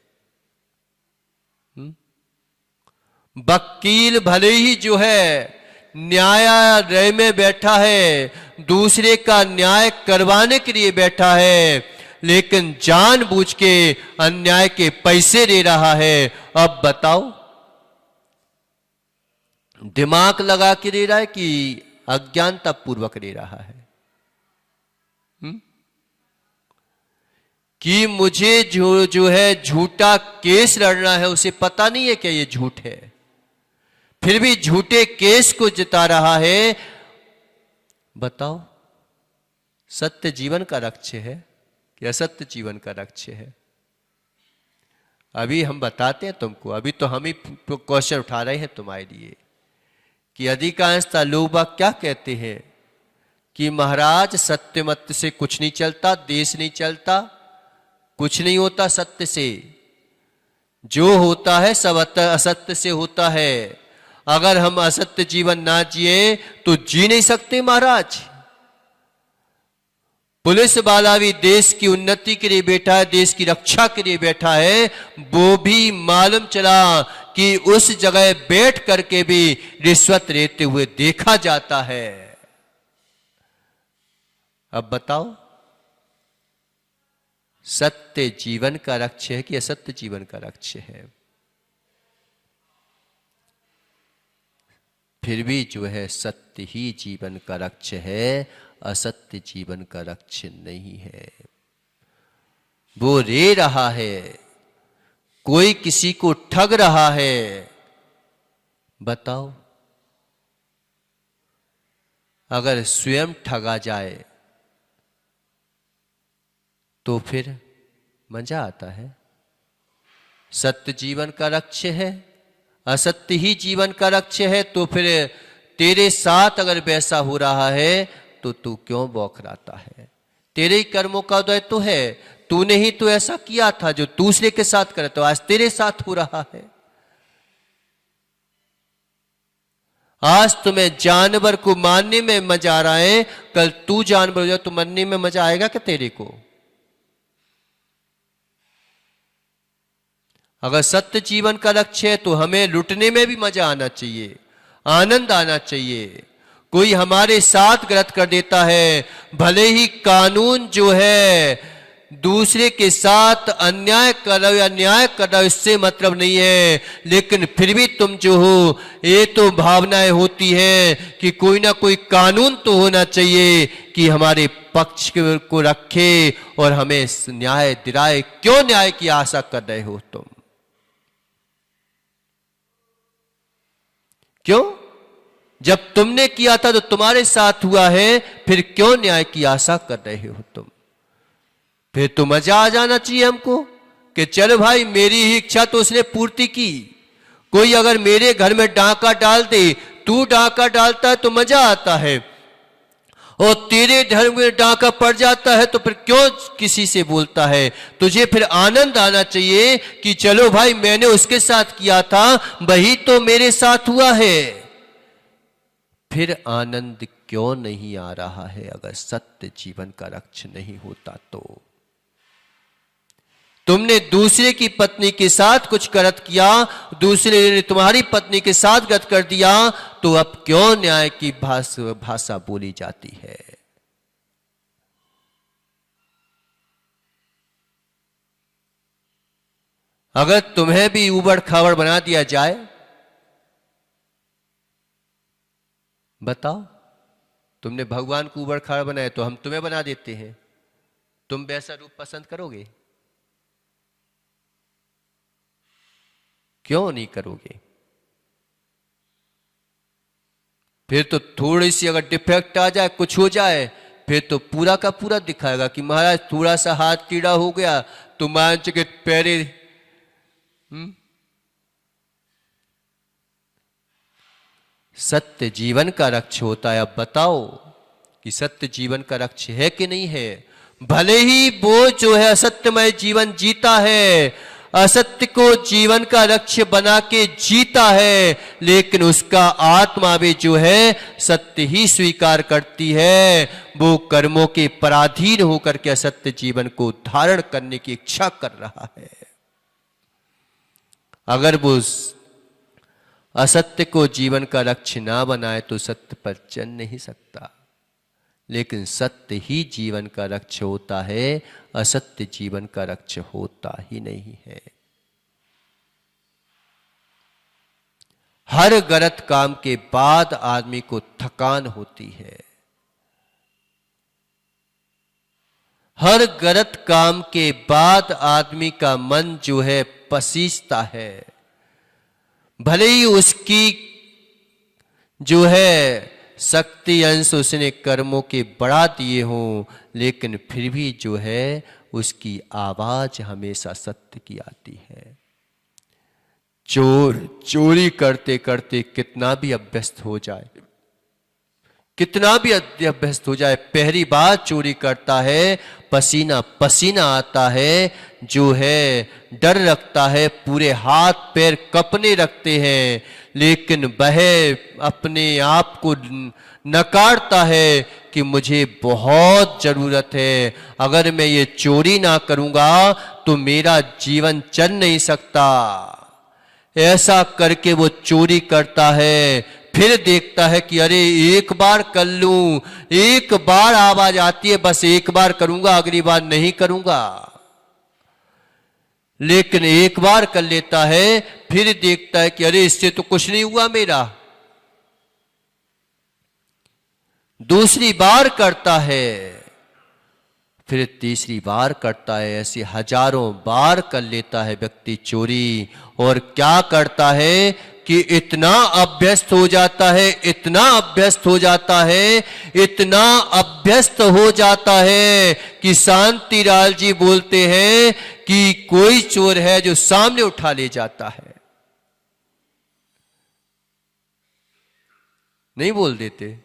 वकील भले ही जो है न्यायालय में बैठा है, दूसरे का न्याय करवाने के लिए बैठा है, लेकिन जानबूझ के अन्याय के पैसे ले रहा है। अब बताओ, दिमाग लगा के ले रहा है कि अज्ञानता पूर्वक ले रहा है? कि मुझे जो है झूठा केस लड़ना है, उसे पता नहीं है क्या ये झूठ है, फिर भी झूठे केस को जिता रहा है। बताओ, सत्य जीवन का लक्ष्य है कि असत्य जीवन का लक्ष्य है? अभी हम बताते हैं तुमको, अभी तो हम ही क्वेश्चन उठा रहे हैं तुम्हारे लिए कि अधिकांशतः लोग बाग क्या कहते हैं कि महाराज सत्य मत से कुछ नहीं चलता, देश नहीं चलता, कुछ नहीं होता सत्य से, जो होता है सब असत्य से होता है। अगर हम असत्य जीवन ना जिए तो जी नहीं सकते महाराज। पुलिस वाला भी देश की उन्नति के लिए बैठा है, देश की रक्षा के लिए बैठा है, वो भी मालूम चला कि उस जगह बैठ करके भी रिश्वत लेते हुए देखा जाता है। अब बताओ, सत्य जीवन का लक्ष्य है कि असत्य जीवन का लक्ष्य है? फिर भी जो है सत्य ही जीवन का लक्ष्य है, असत्य जीवन का लक्ष्य नहीं है। वो रे रहा है, कोई किसी को ठग रहा है। बताओ, अगर स्वयं ठगा जाए तो फिर मजा आता है? सत्य जीवन का लक्ष्य है, असत्य ही जीवन का लक्ष्य है, तो फिर तेरे साथ अगर वैसा हो रहा है तो तू क्यों बौखलाता है? तेरे ही कर्मों का उदय तो है, तूने ही तो ऐसा किया था जो दूसरे के साथ करे, तो आज तेरे साथ हो रहा है। आज तुम्हें जानवर को मारने में मजा आ रहा है, कल तू जानवर हो जाए तो मरने में मजा आएगा क्या तेरे को? अगर सत्य जीवन का लक्ष्य है तो हमें लुटने में भी मजा आना चाहिए, आनंद आना चाहिए। कोई हमारे साथ गलत कर देता है, भले ही कानून जो है दूसरे के साथ अन्याय कर रहे हो या न्याय कर रहे हो, इससे मतलब नहीं है, लेकिन फिर भी तुम जो हो, ये तो भावनाएं होती हैं कि कोई ना कोई कानून तो होना चाहिए कि हमारे पक्ष को रखे और हमें न्याय दिलाए। क्यों न्याय की आशा कर रहे हो तुम? क्यों? जब तुमने किया था तो तुम्हारे साथ हुआ है, फिर क्यों न्याय की आशा कर रहे हो तुम? फिर तो मजा आ जाना चाहिए हमको कि चलो भाई, मेरी ही इच्छा तो उसने पूर्ति की। कोई अगर मेरे घर में डाका डाल दे, तू डाका डालता है तो मजा आता है, और तेरे घर में डाका पड़ जाता है तो फिर क्यों किसी से बोलता है? तुझे फिर आनंद आना चाहिए कि चलो भाई, मैंने उसके साथ किया था, वही तो मेरे साथ हुआ है। फिर आनंद क्यों नहीं आ रहा है अगर सत्य जीवन का लक्ष्य नहीं होता तो? तुमने दूसरे की पत्नी के साथ कुछ गलत किया, दूसरे ने तुम्हारी पत्नी के साथ गलत कर दिया, तो अब क्यों न्याय की भाषा बोली जाती है? अगर तुम्हें भी उबड़ खाबड़ बना दिया जाए, बताओ, तुमने भगवान को उबड़ खाबड़ बनाया तो हम तुम्हें बना देते हैं, तुम वैसा रूप पसंद करोगे? क्यों नहीं करोगे? फिर तो थोड़ी सी अगर डिफेक्ट आ जाए, कुछ हो जाए, फिर तो पूरा का पूरा दिखाएगा कि महाराज थोड़ा सा हाथ कीड़ा हो गया तो मान के पैरे। सत्य जीवन का लक्ष्य होता है। अब बताओ कि सत्य जीवन का लक्ष्य है कि नहीं है? भले ही वो जो है असत्यमय जीवन जीता है, असत्य को जीवन का लक्ष्य बना के जीता है, लेकिन उसका आत्मा भी जो है सत्य ही स्वीकार करती है। वो कर्मों के पराधीन होकर के असत्य जीवन को धारण करने की इच्छा कर रहा है। अगर वो असत्य को जीवन का लक्ष्य ना बनाए तो सत्य पर चल नहीं सकता, लेकिन सत्य ही जीवन का लक्ष्य होता है, असत्य जीवन का लक्ष्य होता ही नहीं है। हर गलत काम के बाद आदमी को थकान होती है, हर गलत काम के बाद आदमी का मन जो है पसीजता है। भले ही उसकी जो है शक्ति अंश उसने कर्मों के बढ़ा दिए हों, लेकिन फिर भी जो है उसकी आवाज हमेशा सत्य की आती है। चोर चोरी करते करते कितना भी अभ्यस्त हो जाए, कितना भी अभ्यस्त हो जाए, पहली बार चोरी करता है, पसीना पसीना आता है, जो है डर रखता है, पूरे हाथ पैर कपने रखते हैं, लेकिन वह अपने आप को नकारता है कि मुझे बहुत जरूरत है, अगर मैं ये चोरी ना करूंगा तो मेरा जीवन चल नहीं सकता। ऐसा करके वो चोरी करता है, फिर देखता है कि अरे एक बार कर लूं, एक बार आवाज आती है, बस एक बार करूंगा, अगली बार नहीं करूंगा। लेकिन एक बार कर लेता है, फिर देखता है कि अरे इससे तो कुछ नहीं हुआ मेरा। दूसरी बार करता है, फिर तीसरी बार करता है, ऐसे हजारों बार कर लेता है व्यक्ति चोरी। और क्या करता है कि इतना अभ्यस्त हो जाता है, इतना अभ्यस्त हो जाता है, इतना अभ्यस्त हो जाता है कि शांतिलाल जी बोलते हैं कि कोई चोर है जो सामने उठा ले जाता है। नहीं बोल देते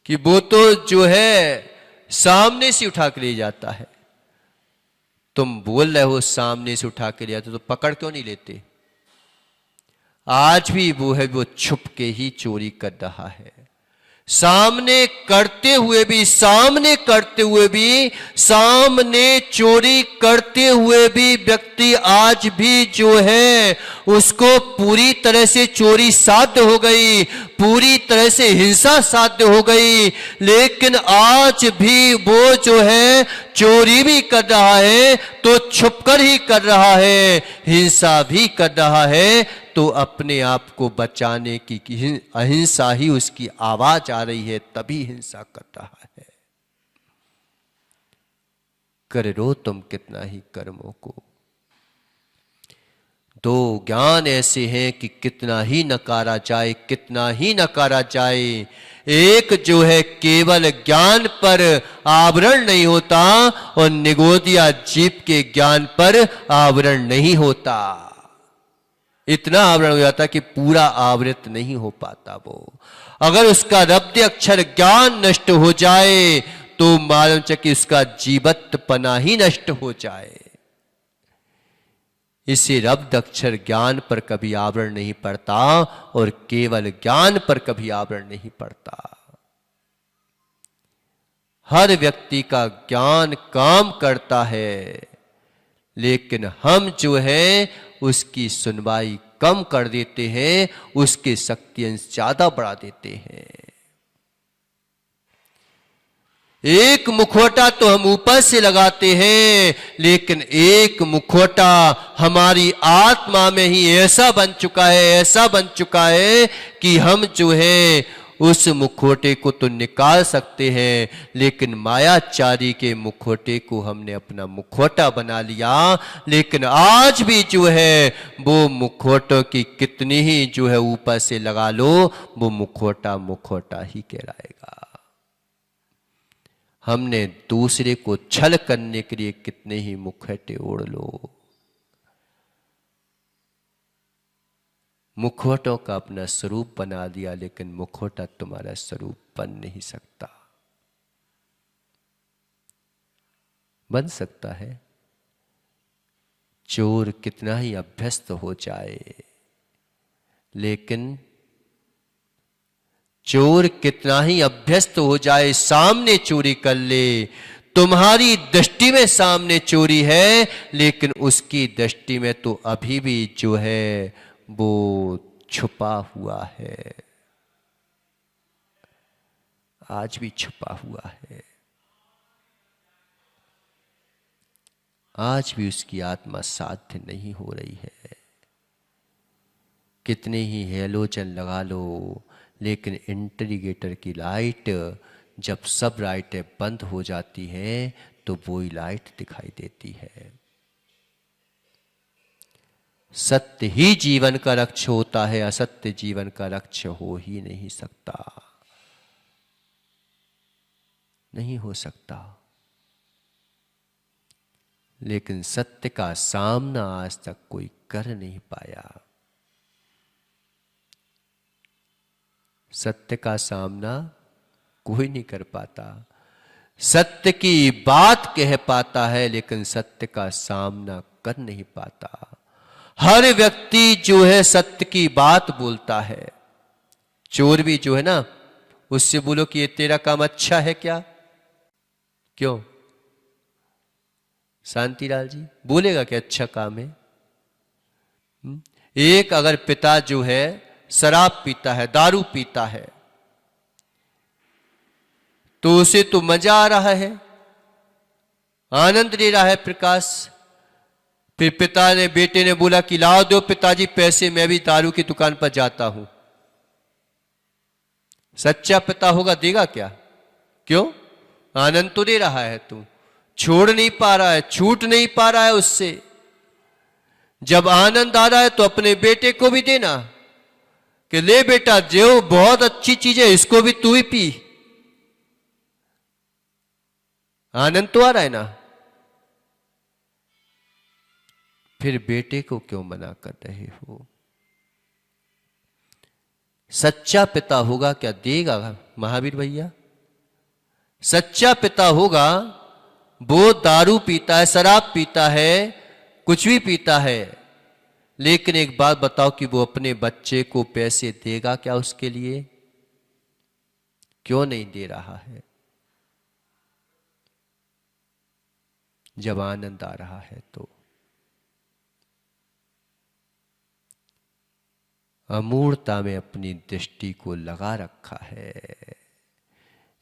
कि वो तो जो है सामने से उठा के ले जाता है। तुम बोल रहे हो सामने से उठा के ले जाते, तो पकड़ क्यों नहीं लेते? आज भी वो है, वो छुप के ही चोरी कर रहा है। सामने करते हुए भी, सामने करते हुए भी, सामने चोरी करते हुए भी व्यक्ति आज भी जो है उसको पूरी तरह से चोरी साध्य हो गई, पूरी तरह से हिंसा साध्य हो गई, लेकिन आज भी वो जो है चोरी भी कर रहा है तो छुपकर ही कर रहा है, हिंसा भी कर रहा है तो अपने आप को बचाने की अहिंसा ही उसकी आवाज आ रही है, तभी हिंसा कर रहा है। कर लो तुम कितना ही कर्मों को। दो ज्ञान ऐसे हैं कि कितना ही नकारा जाए, कितना ही नकारा जाए, एक जो है केवल ज्ञान पर आवरण नहीं होता और निगोदिया जीव के ज्ञान पर आवरण नहीं होता। इतना आवरण हो जाता कि पूरा आवृत नहीं हो पाता वो। अगर उसका रब्द अक्षर ज्ञान नष्ट हो जाए तो मालूम चले कि उसका जीवत्वपना ही नष्ट हो जाए। इसे रब्द अक्षर ज्ञान पर कभी आवरण नहीं पड़ता और केवल ज्ञान पर कभी आवरण नहीं पड़ता। हर व्यक्ति का ज्ञान काम करता है, लेकिन हम जो है उसकी सुनवाई कम कर देते हैं, उसके शक्ति अंश ज्यादा बढ़ा देते हैं। एक मुखौटा तो हम ऊपर से लगाते हैं, लेकिन एक मुखौटा हमारी आत्मा में ही ऐसा बन चुका है, ऐसा बन चुका है कि हम जो है उस मुखौटे को तो निकाल सकते हैं, लेकिन मायाचारी के मुखौटे को हमने अपना मुखौटा बना लिया। लेकिन आज भी जो है वो मुखौटों की कितनी ही जो है ऊपर से लगा लो, वो मुखौटा मुखौटा ही कहलाएगा। हमने दूसरे को छल करने के लिए कितने ही मुखौटे ओढ़ लो, मुखौटों का अपना स्वरूप बना दिया, लेकिन मुखौटा तुम्हारा स्वरूप बन नहीं सकता। बन सकता है। चोर कितना ही अभ्यस्त हो जाए, लेकिन चोर कितना ही अभ्यस्त हो जाए, सामने चोरी कर ले, तुम्हारी दृष्टि में सामने चोरी है, लेकिन उसकी दृष्टि में तो अभी भी जो है वो छुपा हुआ है, आज भी छुपा हुआ है। आज भी उसकी आत्मा साध्य नहीं हो रही है। कितने ही हेलोजन लगा लो, लेकिन इंडिकेटर की लाइट जब सब लाइटें बंद हो जाती हैं तो वही लाइट दिखाई देती है। सत्य ही जीवन का लक्ष्य होता है, असत्य जीवन का लक्ष्य हो ही नहीं सकता, नहीं हो सकता। लेकिन सत्य का सामना आज तक कोई कर नहीं पाया। सत्य का सामना कोई नहीं कर पाता। सत्य की बात कह पाता है, लेकिन सत्य का सामना कर नहीं पाता। हर व्यक्ति जो है सत्य की बात बोलता है। चोर भी जो है ना, उससे बोलो कि ये तेरा काम अच्छा है क्या? क्यों शांतिलाल जी बोलेगा कि अच्छा काम है? एक अगर पिता जो है शराब पीता है, दारू पीता है, तो उसे तो मजा आ रहा है, आनंद ले रहा है प्रकाश। फिर पिता ने, बेटे ने बोला कि लाओ दो पिताजी पैसे, मैं भी दारू की दुकान पर जाता हूं। सच्चा पिता होगा, देगा क्या? क्यों? आनंद तो दे रहा है, तू छोड़ नहीं पा रहा है, छूट नहीं पा रहा है उससे। जब आनंद आ रहा है तो अपने बेटे को भी देना कि ले बेटा, जो बहुत अच्छी चीज है, इसको भी तू ही पी। आनंद तो आ रहा है ना। फिर बेटे को क्यों मना कर रहे हो? सच्चा पिता होगा क्या देगा महावीर भैया? सच्चा पिता होगा, वो दारू पीता है, शराब पीता है, कुछ भी पीता है, लेकिन एक बात बताओ कि वो अपने बच्चे को पैसे देगा क्या उसके लिए? क्यों नहीं दे रहा है? जब आनंद आ रहा है तो। अमूर्तता में अपनी दृष्टि को लगा रखा है।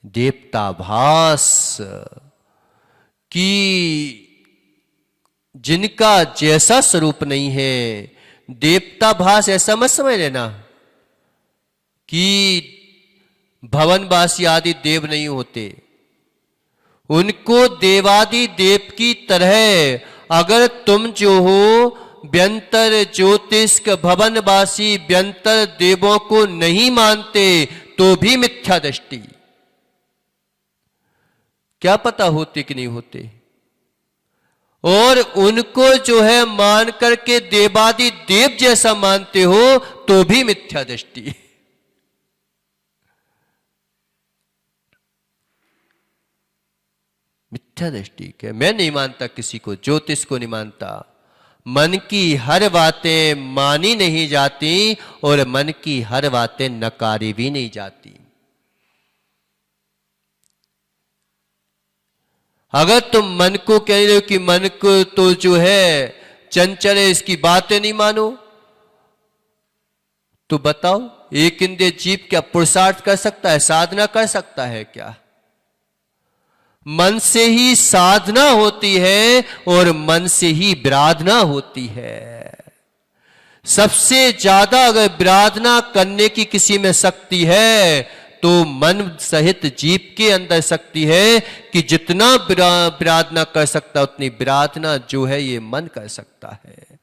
देवताभास कि जिनका जैसा स्वरूप नहीं है, देवताभास ऐसा मत समझ लेना कि भवनवासी आदि देव नहीं होते। उनको देवादि देव की तरह अगर तुम जो हो व्यंतर ज्योतिष भवनवासी व्यंतर देवों को नहीं मानते तो भी मिथ्या दृष्टि। क्या पता होते कि नहीं होते? और उनको जो है मान करके देवादि देव जैसा मानते हो तो भी मिथ्या दृष्टि। मिथ्या दृष्टि के मैं नहीं मानता किसी को, ज्योतिष को नहीं मानता। मन की हर बातें मानी नहीं जाती और मन की हर बातें नकारी भी नहीं जाती। अगर तुम मन को कह रहे हो कि मन को तो जो है चंचल है, इसकी बातें नहीं मानो, तो बताओ एक इंद्रिय जीव क्या पुरुषार्थ कर सकता है, साधना कर सकता है क्या? मन से ही साधना होती है और मन से ही विराधना होती है। सबसे ज्यादा अगर विराधना करने की किसी में शक्ति है तो मन सहित जीव के अंदर शक्ति है कि जितना विराधना कर सकता उतनी विराधना जो है ये मन कर सकता है।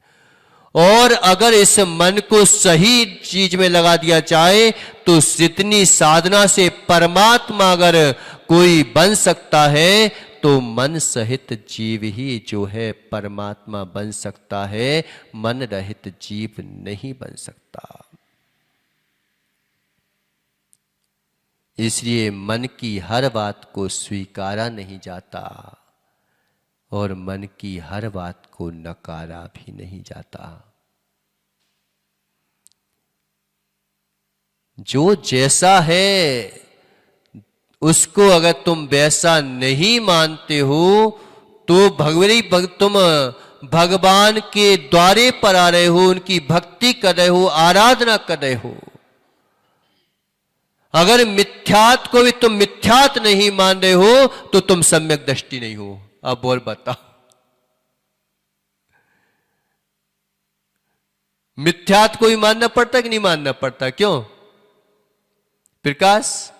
और अगर इस मन को सही चीज में लगा दिया जाए तो जितनी साधना से परमात्मा अगर कोई बन सकता है तो मन सहित जीव ही जो है परमात्मा बन सकता है, मन रहित जीव नहीं बन सकता। इसलिए मन की हर बात को स्वीकारा नहीं जाता और मन की हर बात को नकारा भी नहीं जाता। जो जैसा है उसको अगर तुम वैसा नहीं मानते हो तो तुम भगवान के द्वारे पर आ रहे हो, उनकी भक्ति कर रहे हो, आराधना कर रहे हो। अगर मिथ्यात को भी तुम मिथ्यात नहीं मान रहे हो तो तुम सम्यक दृष्टि नहीं हो। अब और बताओ, मिथ्यात को भी मानना पड़ता कि नहीं मानना पड़ता? क्यों प्रकाश?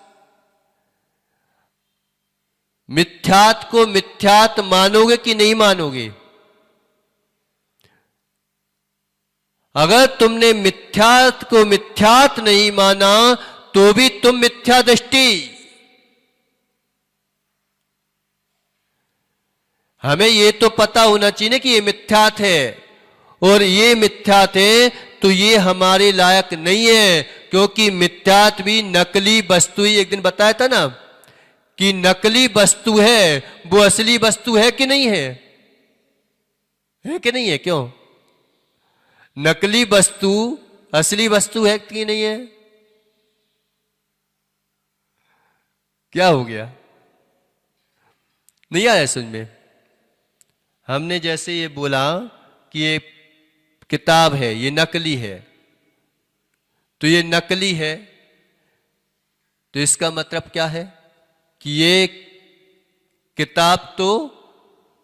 मिथ्यात को मिथ्यात मानोगे कि नहीं मानोगे? अगर तुमने मिथ्यात को मिथ्यात नहीं माना तो भी तुम मिथ्या दृष्टि। हमें यह तो पता होना चाहिए कि ये मिथ्यात है, और ये मिथ्यात है तो ये हमारे लायक नहीं है, क्योंकि मिथ्यात भी नकली वस्तु ही, एक दिन बताया था ना कि नकली वस्तु है वो असली वस्तु है कि नहीं है? है कि नहीं है? क्यों? नकली वस्तु असली वस्तु है कि नहीं है? क्या हो गया? नहीं आया समझ में? हमने जैसे ये बोला कि ये किताब है, ये नकली है, तो ये नकली है तो इसका मतलब क्या है कि ये किताब तो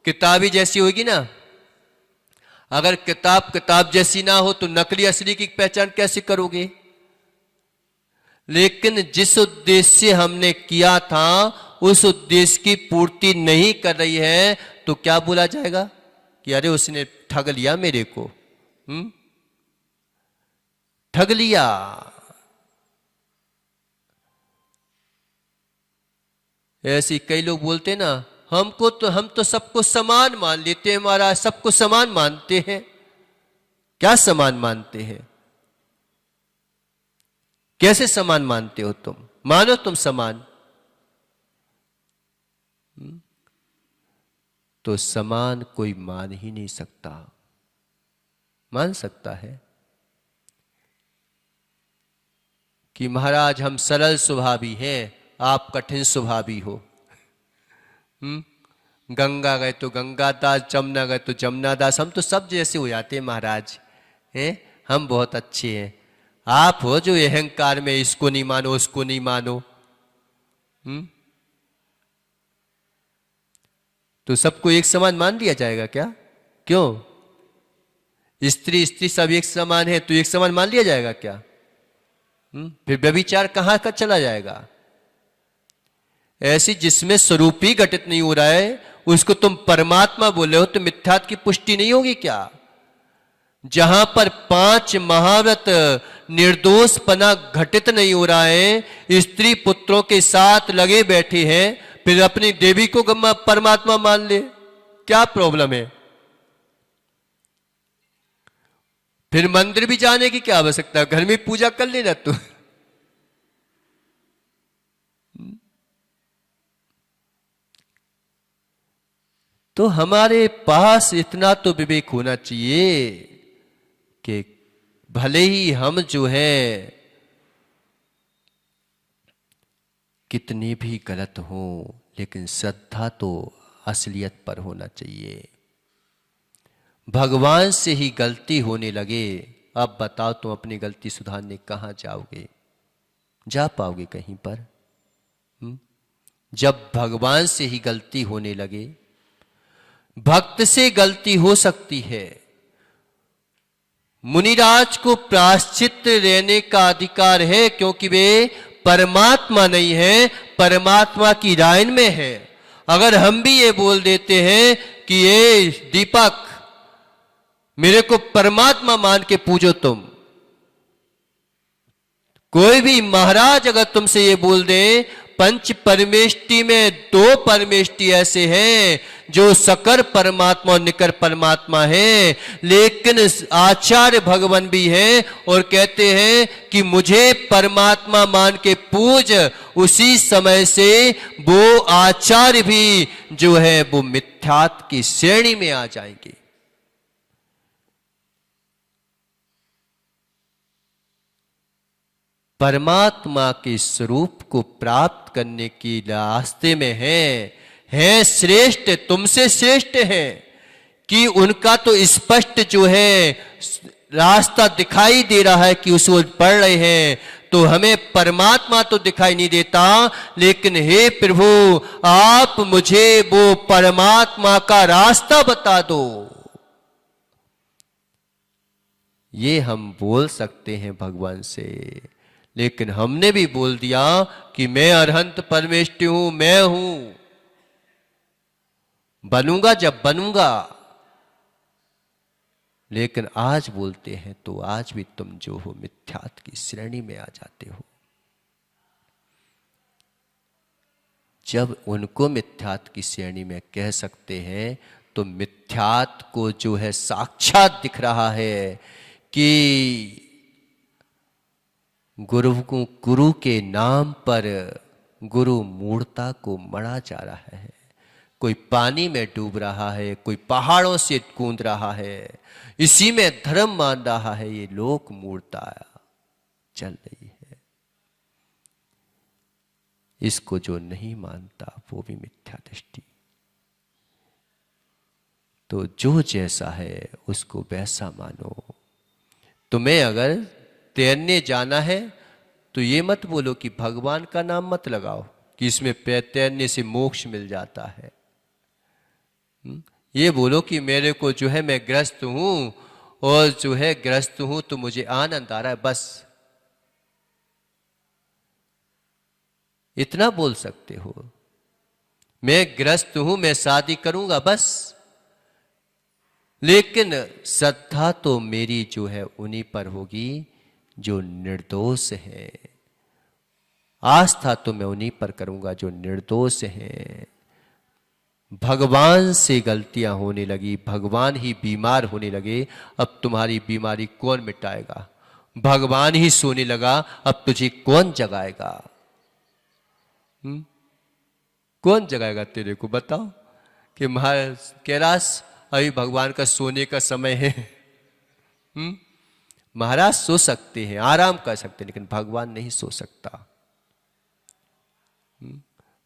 किताबी जैसी होगी ना। अगर किताब किताब जैसी ना हो तो नकली असली की पहचान कैसे करोगे? लेकिन जिस उद्देश्य से हमने किया था उस उद्देश्य की पूर्ति नहीं कर रही है तो क्या बोला जाएगा कि अरे उसने ठग लिया मेरे को, ठग लिया। ऐसे कई लोग बोलते ना, हम तो सबको समान मान लेते हैं, हमारा सबको समान मानते हैं। क्या समान मानते हैं? कैसे समान मानते हो तुम? मानो तुम समान, तो समान कोई मान ही नहीं सकता। मान सकता है कि महाराज हम सरल स्वभावी हैं, आप कठिन स्वभावी हो। गंगा गए तो गंगादास, जमुना गए तो जमुनादास, हम तो सब जैसे हो जाते हैं महाराज हैं, हम बहुत अच्छे हैं। आप हो जो अहंकार में इसको नहीं मानो उसको नहीं मानो। तो सबको एक समान मान दिया जाएगा क्या? क्यों? स्त्री स्त्री सब एक समान है तो एक समान मान लिया जाएगा क्या? फिर व्यभिचार कहां का चला जाएगा? ऐसी जिसमें स्वरूप ही घटित नहीं हो रहा है उसको तुम परमात्मा बोले हो तो मिथ्यात्व की पुष्टि नहीं होगी क्या? जहां पर 5 महाव्रत निर्दोषपना घटित नहीं हो रहा है, स्त्री पुत्रों के साथ लगे बैठे हैं, फिर अपनी देवी को परमात्मा मान ले, क्या प्रॉब्लम है? फिर मंदिर भी जाने की क्या आवश्यकता है? घर में पूजा कर लेना तू। तो हमारे पास इतना तो विवेक होना चाहिए कि भले ही हम जो है कितने भी गलत हो, लेकिन श्रद्धा तो असलियत पर होना चाहिए। भगवान से ही गलती होने लगे, अब बताओ तुम अपनी गलती सुधारने कहां जाओगे? जा पाओगे कहीं पर? जब भगवान से ही गलती होने लगे, भक्त से गलती हो सकती है। मुनिराज को प्रायश्चित रहने का अधिकार है क्योंकि वे परमात्मा नहीं है, परमात्मा की रायन में है। अगर हम भी ये बोल देते हैं कि ये दीपक मेरे को परमात्मा मान के पूजो, तुम कोई भी महाराज अगर तुमसे ये बोल दे पंच परमेष्टि में दो परमेष्टि ऐसे हैं जो सकर परमात्मा और निकर परमात्मा है, लेकिन आचार्य भगवान भी हैं और कहते हैं कि मुझे परमात्मा मान के पूज। उसी समय से वो आचार्य भी जो है वो मिथ्यात्व की श्रेणी में आ जाएंगे। परमात्मा के स्वरूप को प्राप्त करने के रास्ते में है श्रेष्ठ, तुमसे श्रेष्ठ है कि उनका तो स्पष्ट जो है रास्ता दिखाई दे रहा है कि उसको पढ़ रहे हैं, तो हमें परमात्मा तो दिखाई नहीं देता, लेकिन हे प्रभु आप मुझे वो परमात्मा का रास्ता बता दो। ये हम बोल सकते हैं भगवान से, लेकिन हमने भी बोल दिया कि मैं अरहंत परमेष्टि हूं, मैं हूं, बनूंगा जब बनूंगा। लेकिन आज बोलते हैं तो आज भी तुम जो हो मिथ्यात्व की श्रेणी में आ जाते हो। जब उनको मिथ्यात्व की श्रेणी में कह सकते हैं तो मिथ्यात्व को जो है साक्षात दिख रहा है कि गुरु के नाम पर गुरु मूर्ता को मरा जा रहा है। कोई पानी में डूब रहा है, कोई पहाड़ों से कूद रहा है, इसी में धर्म मान रहा है। ये लोक मूर्ता चल रही है। इसको जो नहीं मानता वो भी मिथ्या दृष्टि। तो जो जैसा है उसको वैसा मानो। तुम्हें अगर तैरने जाना है तो ये मत बोलो कि भगवान का नाम मत लगाओ कि इसमें तैरने से मोक्ष मिल जाता है। ये बोलो कि मेरे को जो है मैं ग्रस्त हूं और जो है ग्रस्त हूं तो मुझे आनंद आ रहा है, बस इतना बोल सकते हो। मैं ग्रस्त हूं, मैं शादी करूंगा, बस। लेकिन श्रद्धा तो मेरी जो है उन्हीं पर होगी जो निर्दोष है। आस्था तो मैं उन्हीं पर करूंगा जो निर्दोष है। भगवान से गलतियां होने लगी, भगवान ही बीमार होने लगे, अब तुम्हारी बीमारी कौन मिटाएगा? भगवान ही सोने लगा, अब तुझे कौन जगाएगा? कौन जगाएगा तेरे को? बताओ कि महाराज कैलाश अभी भगवान का सोने का समय है। महाराज सो सकते हैं, आराम कर सकते हैं, लेकिन भगवान नहीं सो सकता।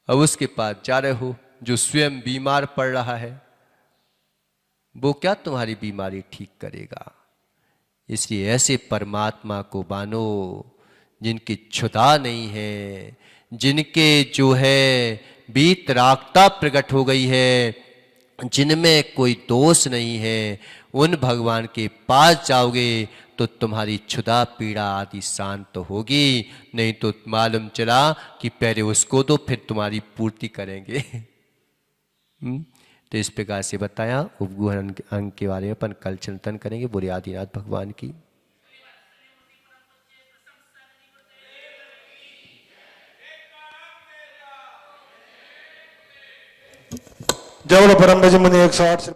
अब उसके पास जा रहे हो जो स्वयं बीमार पड़ रहा है, वो क्या तुम्हारी बीमारी ठीक करेगा? इसलिए ऐसे परमात्मा को मानो जिनकी क्षुधा नहीं है, जिनके जो है वीतरागता प्रकट हो गई है, जिनमें कोई दोष नहीं है। उन भगवान के पास जाओगे तो तुम्हारी क्षुधा पीड़ा आदि शांत तो होगी, नहीं तो मालूम चला कि पहले उसको दो फिर तुम्हारी पूर्ति करेंगे। तो इस प्रकार से बताया। उपगुहन अंग के बारे में अपन कल चिंतन करेंगे। बोले आदिनाथ भगवान की। जय बोलो परम गज मुनि 108।